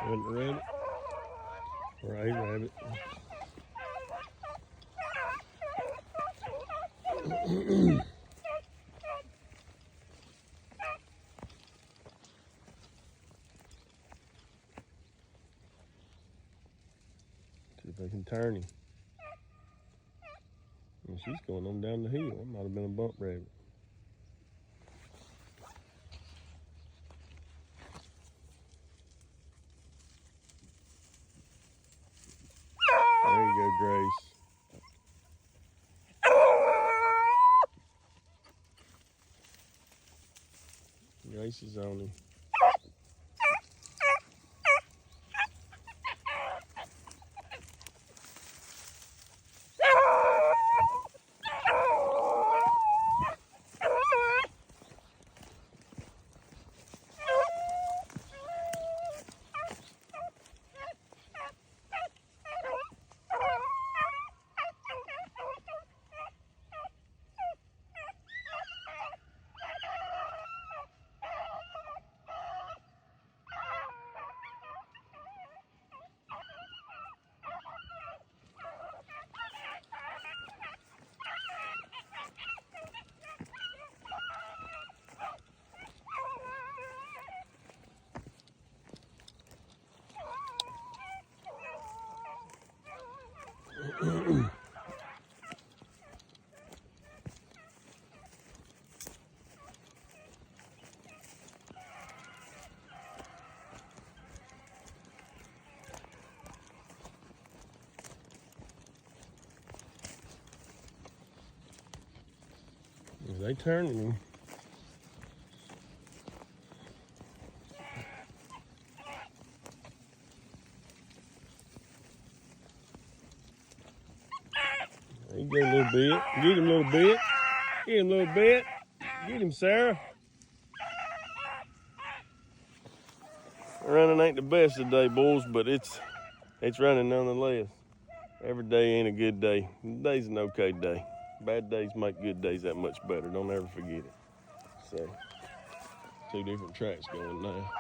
Wasn't a rabbit? Right, rabbit. See if I can turn him. And she's going on down the hill. That might have been a bump rabbit. There you go, Grace. Grace is on him. They turning him. There you go a little bit. Get him a little bit. Get him a little bit. Get him, Sarah. Running ain't the best today, boys, but it's running nonetheless. Every day ain't a good day. Today's an okay day. Bad days make good days that much better. Don't ever forget it. So, two different tracks going now.